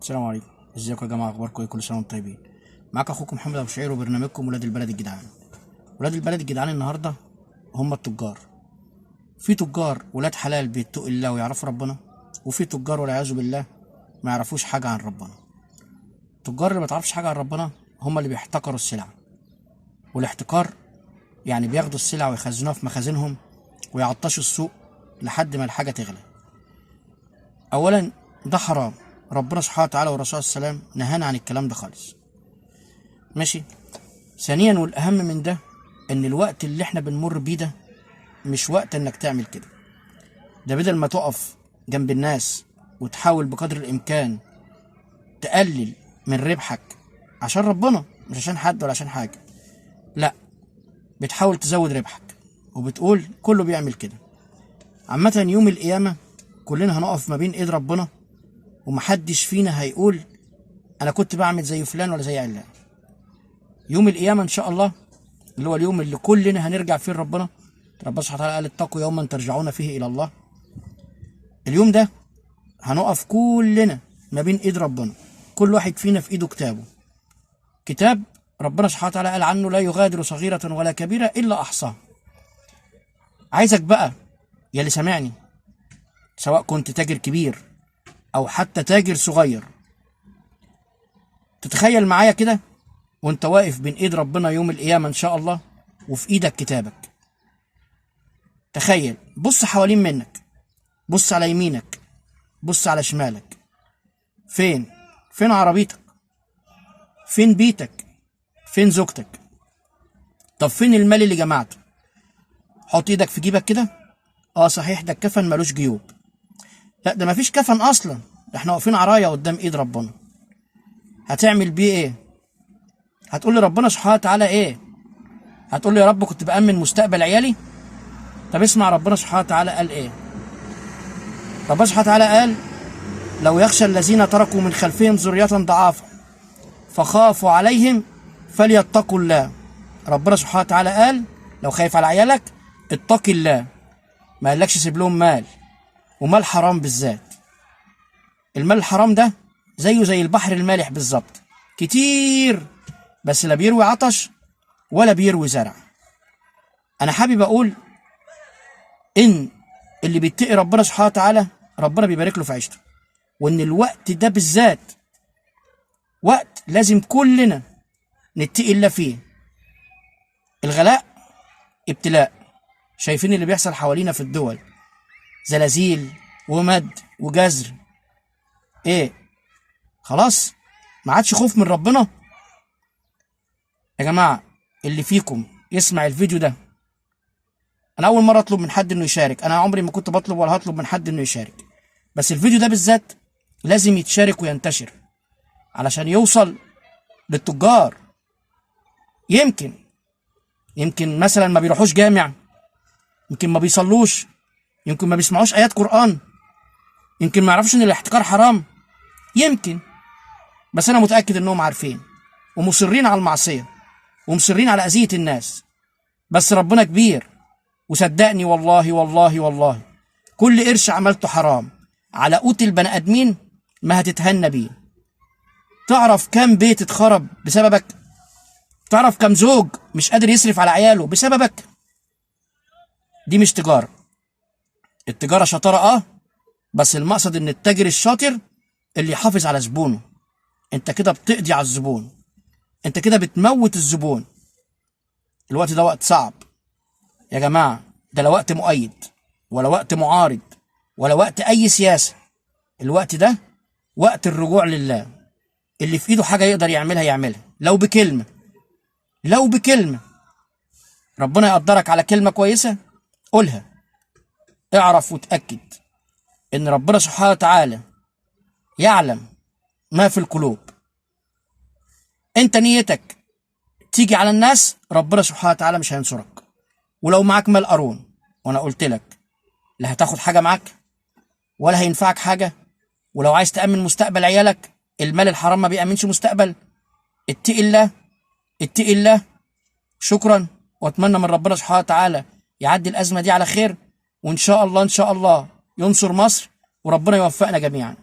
السلام عليكم. ازيكم يا جماعه؟ اخباركم ايه؟ كل سنه وانتم طيبين. معاك اخوكم محمد ابو شعير وبرنامجكم ولاد البلد الجدعان. ولاد البلد الجدعان النهارده هم التجار. في تجار ولاد حلال بيتقوا الله ويعرفوا ربنا، وفي تجار والعياذ بالله ما يعرفوش حاجه عن ربنا. التجار اللي ما تعرفش حاجه عن ربنا هم اللي بيحتكروا السلع، والاحتكار يعني بياخدوا السلع ويخزنوها في مخازنهم ويعطشوا السوق لحد ما الحاجه تغلى. اولا ده حرام، ربنا سبحانه وتعالى والرسول صلى الله عليه وسلم نهانا عن الكلام ده خالص. ماشي. ثانيا والاهم من ده ان الوقت اللي احنا بنمر بيه ده مش وقت انك تعمل كده. ده بدل ما تقف جنب الناس وتحاول بقدر الامكان تقلل من ربحك عشان ربنا، مش عشان حد ولا عشان حاجه، لا، بتحاول تزود ربحك وبتقول كله بيعمل كده. عامه يوم القيامه كلنا هنقف ما بين ايد ربنا، ومحدش فينا هيقول انا كنت بعمل زي فلان ولا زي علان. يوم القيامه ان شاء الله اللي هو اليوم اللي كلنا هنرجع فيه لربنا. ربنا سبحانه وتعالى قال اتقوا يوما ترجعون فيه الى الله. اليوم ده هنقف كلنا ما بين ايد ربنا، كل واحد فينا في ايده كتابه، كتاب ربنا سبحانه وتعالى قال عنه لا يغادر صغيرة ولا كبيرة الا احصاها. عايزك بقى يا اللي سامعني، سواء كنت تاجر كبير او حتى تاجر صغير، تتخيل معايا كده وانت واقف بين ايد ربنا يوم القيامة ان شاء الله وفي ايدك كتابك. تخيل، بص حوالين منك، بص على يمينك، بص على شمالك. فين عربيتك؟ فين بيتك؟ فين زوجتك؟ طب فين المال اللي جمعته؟ حط ايدك في جيبك كده. صحيح ده الكفن ملوش جيوب. لا، ده مفيش كفن اصلا، ده احنا واقفين عرايا قدام ايد ربنا. هتعمل بيه ايه؟ هتقول لربنا سبحانه وتعالى ايه؟ هتقول له يا رب كنت بأمن مستقبل عيالي؟ طب اسمع ربنا سبحانه وتعالى قال ايه. ربنا سبحانه وتعالى قال لو يخشى الذين تركوا من خلفهم ذرية ضعافا فخافوا عليهم فليتقوا الله. ربنا سبحانه وتعالى قال لو خايف على عيالك اتقي الله، ما قالكش سيب لهم مال، ومال حرام بالذات. المال الحرام ده زيه زي البحر المالح بالظبط، كتير بس لا بيروي عطش ولا بيروي زرع. انا حابب اقول ان اللي بيتقي ربنا سبحانه وتعالى ربنا بيبارك له في عيشته، وان الوقت ده بالذات وقت لازم كلنا نتقي الله فيه. الغلاء ابتلاء، شايفين اللي بيحصل حوالينا في الدول، زلازل ومد وجزر. ايه خلاص ما عادش خوف من ربنا؟ يا جماعه اللي فيكم يسمع الفيديو ده، انا اول مره اطلب من حد انه يشارك، انا عمري ما كنت بطلب ولا هطلب من حد انه يشارك، بس الفيديو ده بالذات لازم يتشارك وينتشر علشان يوصل للتجار. يمكن مثلا ما بيروحوش جامع، يمكن ما بيصلوش، يمكن ما بيسمعوش ايات قرآن، يمكن ما يعرفوش ان الاحتكار حرام، يمكن، بس انا متأكد انهم عارفين ومصرين على المعصية ومصرين على اذية الناس. بس ربنا كبير، وصدقني والله والله والله كل قرش عملته حرام على قوت البني ادمين ما هتتهنى بيه. تعرف كم بيت اتخرب بسببك؟ تعرف كم زوج مش قادر يصرف على عياله بسببك؟ دي مش تجارة. التجارة شطارة بس المقصد ان التاجر الشاطر اللي يحافظ على زبونه. انت كده بتقضي على الزبون، انت كده بتموت الزبون. الوقت ده وقت صعب يا جماعة، ده لا وقت مؤيد ولا وقت معارض ولا وقت اي سياسة. الوقت ده وقت الرجوع لله. اللي في ايده حاجة يقدر يعملها لو بكلمة. ربنا يقدرك على كلمة كويسة قولها. اعرف وتأكد ان ربنا سبحانه وتعالى يعلم ما في القلوب. انت نيتك تيجي على الناس، ربنا سبحانه وتعالى مش هينصرك. ولو معاك مال قارون، وانا قلت لك لا هتاخد حاجة معاك ولا هينفعك حاجة. ولو عايز تأمن مستقبل عيالك، المال الحرام ما بيأمنش مستقبل. اتقي الله. شكرا، واتمنى من ربنا سبحانه وتعالى يعدي الأزمة دي على خير، وإن شاء الله ينصر مصر وربنا يوفقنا جميعا.